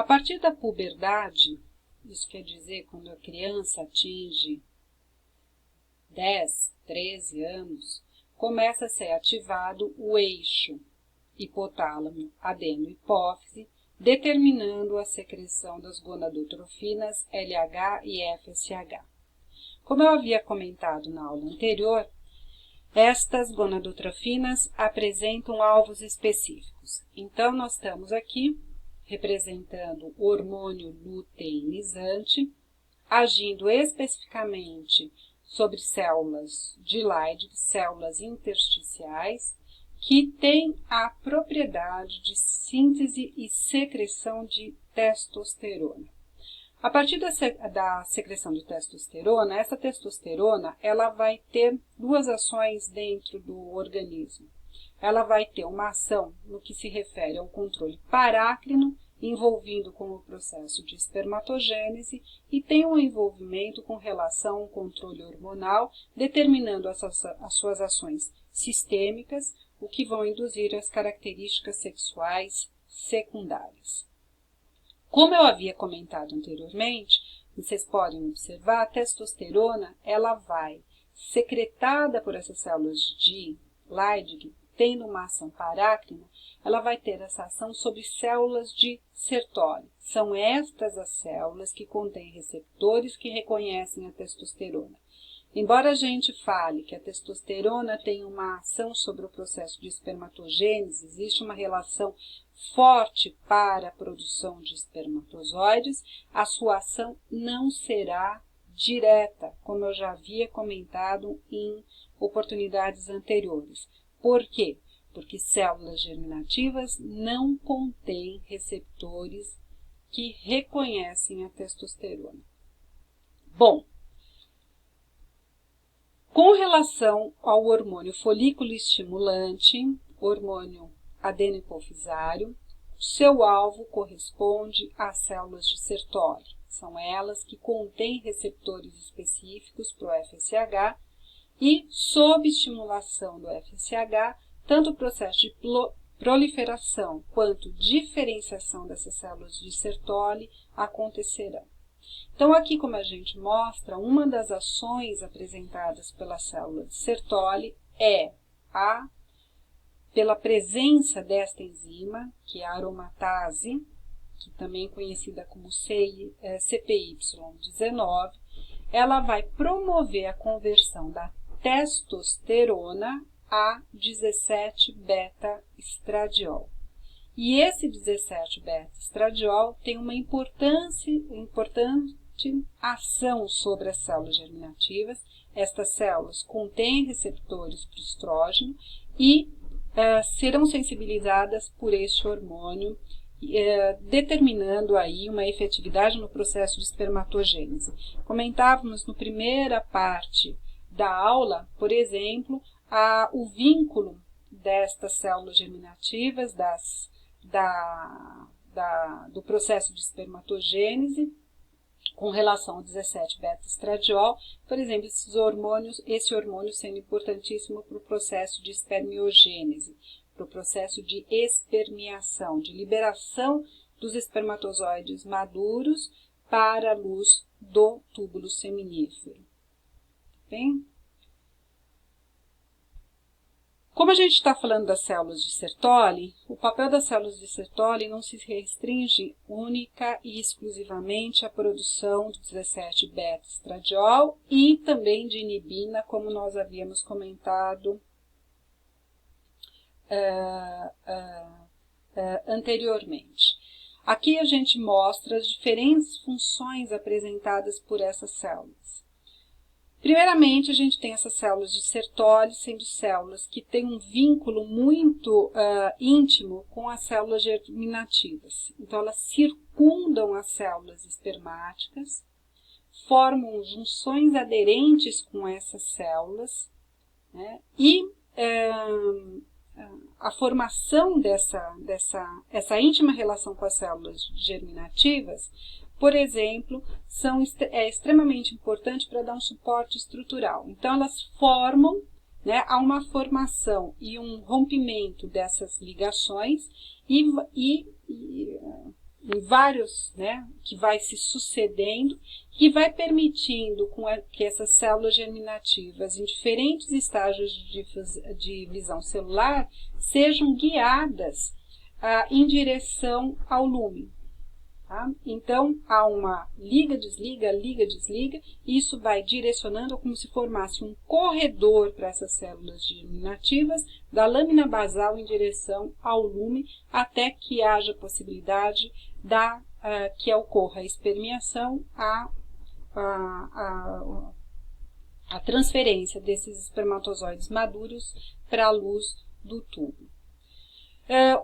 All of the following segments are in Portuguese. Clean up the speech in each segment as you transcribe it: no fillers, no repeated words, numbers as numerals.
A partir da puberdade, isso quer dizer quando a criança atinge 10, 13 anos, começa a ser ativado o eixo hipotálamo adeno-hipófise, determinando a secreção das gonadotrofinas LH e FSH. Como eu havia comentado na aula anterior, estas gonadotrofinas apresentam alvos específicos. Então, nós estamos aqui representando o hormônio luteinizante, agindo especificamente sobre células de Leydig, células intersticiais, que têm a propriedade de síntese e secreção de testosterona. A partir da secreção de testosterona, essa testosterona ela vai ter duas ações dentro do organismo. Ela vai ter uma ação no que se refere ao controle parácrino, envolvindo com o processo de espermatogênese, e tem um envolvimento com relação ao controle hormonal, determinando as suas ações sistêmicas, o que vão induzir as características sexuais secundárias. Como eu havia comentado anteriormente, vocês podem observar, a testosterona ela vai secretada por essas células de Leydig, tendo uma ação parácrina, ela vai ter essa ação sobre células de Sertoli. São estas as células que contêm receptores que reconhecem a testosterona. Embora a gente fale que a testosterona tem uma ação sobre o processo de espermatogênese, existe uma relação forte para a produção de espermatozoides, a sua ação não será direta, como eu já havia comentado em oportunidades anteriores. Por quê? Porque células germinativas não contêm receptores que reconhecem a testosterona. Bom, com relação ao hormônio folículo estimulante, hormônio adeno-hipofisário, seu alvo corresponde às células de Sertoli. São elas que contêm receptores específicos para o FSH e, sob estimulação do FSH, tanto o processo de proliferação quanto diferenciação dessas células de Sertoli acontecerão. Então, aqui como a gente mostra, uma das ações apresentadas pela célula de Sertoli é pela presença desta enzima, que é a aromatase, que também é conhecida como CPY19, ela vai promover a conversão da testosterona a 17-beta-estradiol. E esse 17-beta-estradiol tem uma importante ação sobre as células germinativas. Estas células contêm receptores para o estrógeno e serão sensibilizadas por este hormônio, determinando aí uma efetividade no processo de espermatogênese. Comentávamos na primeira parte da aula, por exemplo, o vínculo destas células germinativas, do processo de espermatogênese, com relação ao 17-beta-estradiol, por exemplo, esse hormônio sendo importantíssimo para o processo de espermiogênese, para o processo de espermiação, de liberação dos espermatozoides maduros para a luz do túbulo seminífero. Bem? Como a gente está falando das células de Sertoli, o papel das células de Sertoli não se restringe única e exclusivamente à produção do 17-beta-estradiol e também de inibina, como nós havíamos comentado anteriormente. Aqui a gente mostra as diferentes funções apresentadas por essas células. Primeiramente, a gente tem essas células de Sertoli, sendo células que têm um vínculo muito íntimo com as células germinativas. Então, elas circundam as células espermáticas, formam junções aderentes com essas células, né? E a formação dessa íntima relação com as células germinativas, por exemplo, é extremamente importante para dar um suporte estrutural. Então, elas formam, né, há uma formação e um rompimento dessas ligações e em vários, né, que vai se sucedendo, que vai permitindo que essas células germinativas em diferentes estágios de divisão celular sejam guiadas em direção ao lume. Tá? Então, há uma liga-desliga, liga-desliga, e isso vai direcionando como se formasse um corredor para essas células germinativas da lâmina basal em direção ao lume, até que haja possibilidade que ocorra a espermiação, a transferência desses espermatozoides maduros para a luz do tubo.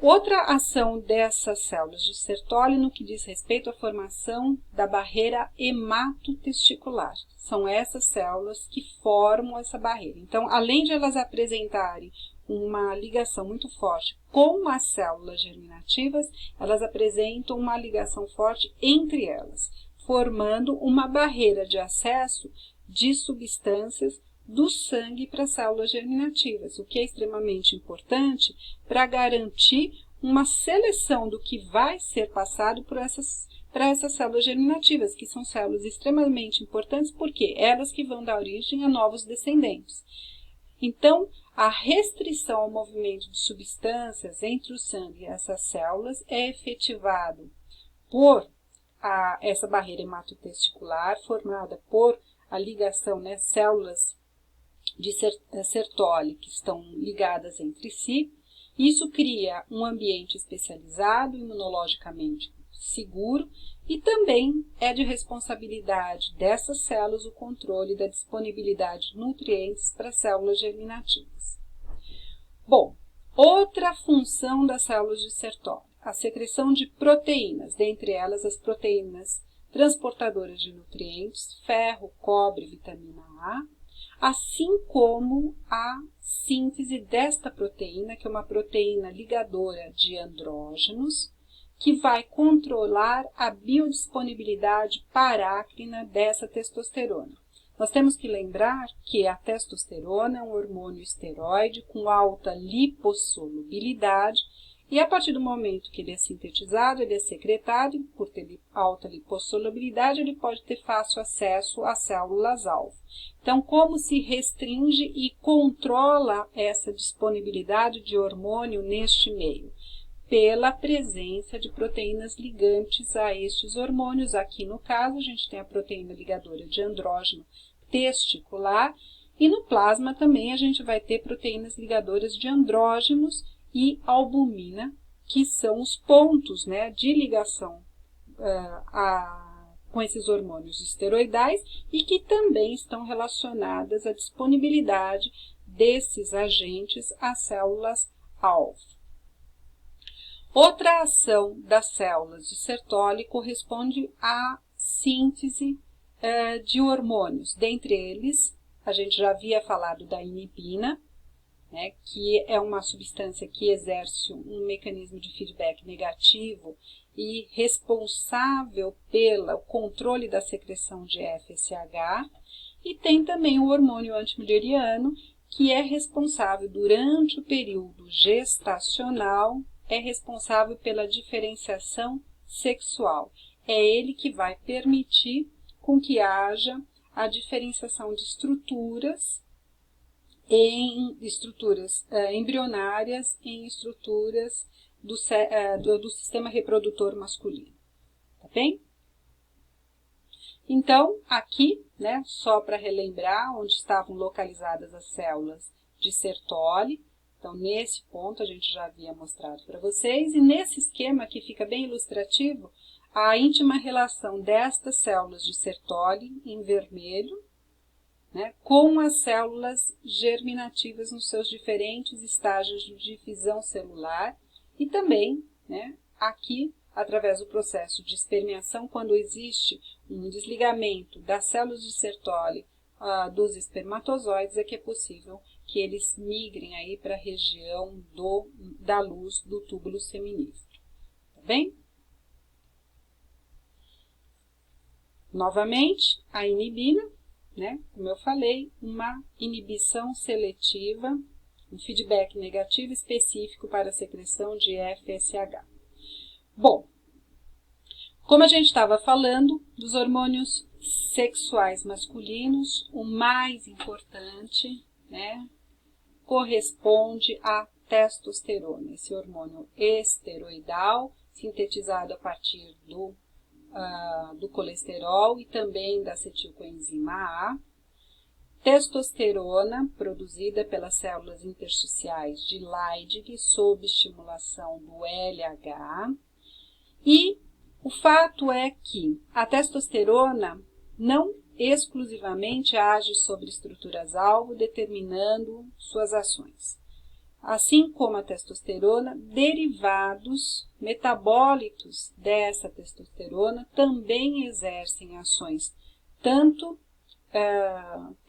Outra ação dessas células de Sertoli no que diz respeito à formação da barreira hematotesticular. São essas células que formam essa barreira. Então, além de elas apresentarem uma ligação muito forte com as células germinativas, elas apresentam uma ligação forte entre elas, formando uma barreira de acesso de substâncias do sangue para as células germinativas, o que é extremamente importante para garantir uma seleção do que vai ser passado para essas células germinativas, que são células extremamente importantes, porque elas que vão dar origem a novos descendentes. Então, a restrição ao movimento de substâncias entre o sangue e essas células é efetivado por essa barreira hematotesticular, formada por a ligação, né, células de Sertoli que estão ligadas entre si. Isso cria um ambiente especializado, imunologicamente seguro, e também é de responsabilidade dessas células o controle da disponibilidade de nutrientes para as células germinativas. Bom, outra função das células de Sertoli, a secreção de proteínas, dentre elas as proteínas transportadoras de nutrientes, ferro, cobre, vitamina A, assim como a síntese desta proteína, que é uma proteína ligadora de andrógenos, que vai controlar a biodisponibilidade parácrina dessa testosterona. Nós temos que lembrar que a testosterona é um hormônio esteroide com alta lipossolubilidade, e a partir do momento que ele é sintetizado, ele é secretado, e por ter alta lipossolubilidade, ele pode ter fácil acesso às células-alvo. Então, como se restringe e controla essa disponibilidade de hormônio neste meio? Pela presença de proteínas ligantes a estes hormônios. Aqui, no caso, a gente tem a proteína ligadora de andrógeno testicular, e no plasma também a gente vai ter proteínas ligadoras de andrógenos e albumina, que são os pontos, né, de ligação com esses hormônios esteroidais e que também estão relacionadas à disponibilidade desses agentes às células-alvo. Outra ação das células de Sertoli corresponde à síntese de hormônios. Dentre eles, a gente já havia falado da inibina, né, que é uma substância que exerce um mecanismo de feedback negativo e responsável pelo controle da secreção de FSH, e tem também o hormônio antimülleriano, que é responsável durante o período gestacional, é responsável pela diferenciação sexual. É ele que vai permitir com que haja a diferenciação de estruturas em estruturas embrionárias, em estruturas do sistema reprodutor masculino. Tá bem? Então, aqui, né, só para relembrar onde estavam localizadas as células de Sertoli. Então, nesse ponto a gente já havia mostrado para vocês. E nesse esquema aqui fica bem ilustrativo a íntima relação destas células de Sertoli, em vermelho, né, com as células germinativas nos seus diferentes estágios de divisão celular e também, né, aqui, através do processo de espermiação, quando existe um desligamento das células de Sertoli dos espermatozoides, é que é possível que eles migrem aí para a região da luz do túbulo seminífero. Tá bem? Novamente, a inibina, né? Como eu falei, uma inibição seletiva, um feedback negativo específico para a secreção de FSH. Bom, Como a gente estava falando, dos hormônios sexuais masculinos, o mais importante, né, corresponde à testosterona, esse hormônio esteroidal, sintetizado a partir do colesterol e também da acetilcoenzima A. Testosterona, produzida pelas células intersticiais de Leydig, sob estimulação do LH. E o fato é que a testosterona não exclusivamente age sobre estruturas-alvo, determinando suas ações. Assim como a testosterona, derivados metabólitos dessa testosterona também exercem ações tanto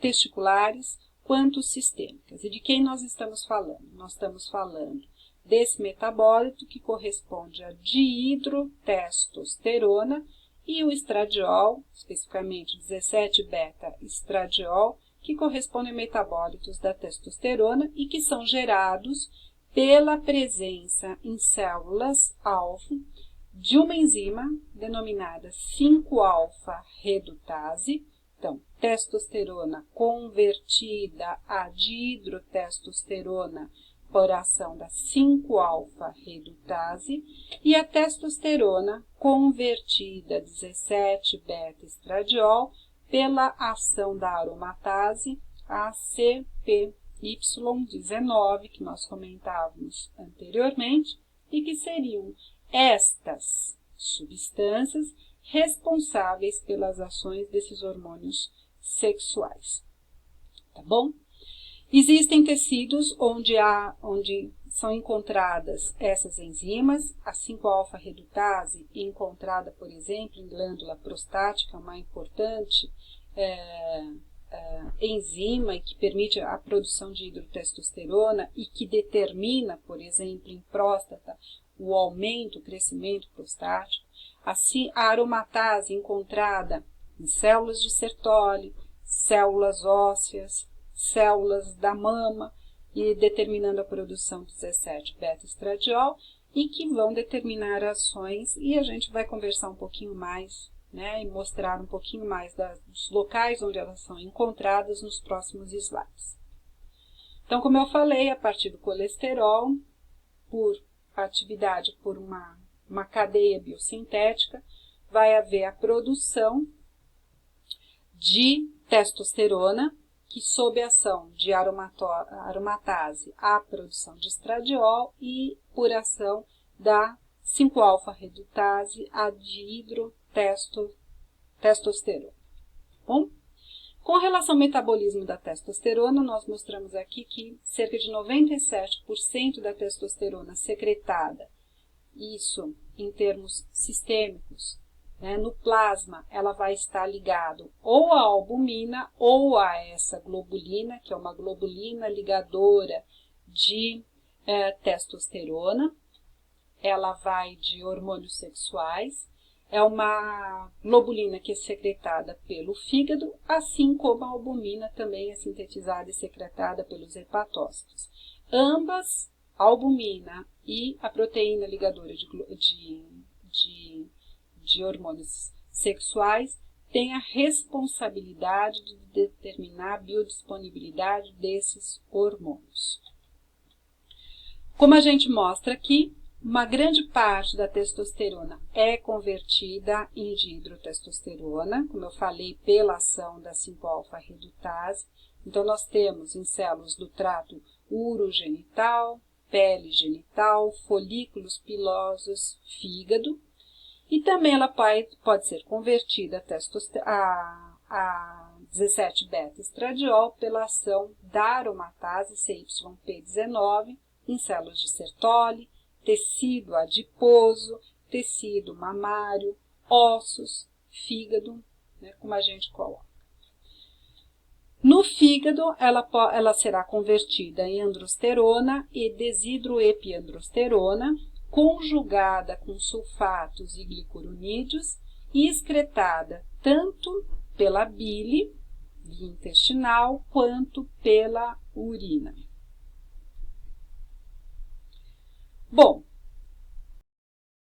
testiculares quanto sistêmicas. E de quem nós estamos falando? Nós estamos falando desse metabólito que corresponde a dihidrotestosterona e o estradiol, especificamente 17-beta-estradiol, que correspondem a metabólitos da testosterona e que são gerados pela presença em células-alvo de uma enzima denominada 5-alfa-redutase. Então, testosterona convertida a dihidrotestosterona por ação da 5-alfa-redutase e a testosterona convertida a 17-beta-estradiol pela ação da aromatase ACPY19, que nós comentávamos anteriormente, e que seriam estas substâncias responsáveis pelas ações desses hormônios sexuais. Tá bom? Existem tecidos onde são encontradas essas enzimas. A 5-alfa-redutase é encontrada, por exemplo, em glândula prostática, uma importante enzima que permite a produção de hidrotestosterona e que determina, por exemplo, em próstata, o aumento, o crescimento prostático. Assim, a aromatase encontrada em células de Sertoli, células ósseas, células da mama, e determinando a produção de 17-beta-estradiol e que vão determinar ações, e a gente vai conversar um pouquinho mais, né, e mostrar um pouquinho mais dos locais onde elas são encontradas nos próximos slides. Então, como eu falei, a partir do colesterol, por atividade por uma cadeia biosintética, vai haver a produção de testosterona, que sob a ação de aromatase, a produção de estradiol e por ação da 5-alfa-redutase, a dihidrotestosterona. Bom, com relação ao metabolismo da testosterona, nós mostramos aqui que cerca de 97% da testosterona secretada, isso em termos sistêmicos, né, no plasma, ela vai estar ligado ou à albumina ou a essa globulina, que é uma globulina ligadora de testosterona. Ela vai de hormônios sexuais. É uma globulina que é secretada pelo fígado, assim como a albumina também é sintetizada e secretada pelos hepatócitos. Ambas, a albumina e a proteína ligadora de hormônios sexuais, têm a responsabilidade de determinar a biodisponibilidade desses hormônios. Como a gente mostra aqui, uma grande parte da testosterona é convertida em dihidrotestosterona, como eu falei, pela ação da 5-alfa-redutase. Então, nós temos em células do trato urogenital, pele genital, folículos pilosos, fígado. E também ela pode ser convertida a 17-beta-estradiol pela ação da aromatase CYP19 em células de Sertoli, tecido adiposo, tecido mamário, ossos, fígado, né, como a gente coloca. No fígado, ela será convertida em androsterona e desidroepiandrosterona, conjugada com sulfatos e glicuronídeos e excretada tanto pela bile, via intestinal, quanto pela urina. Bom,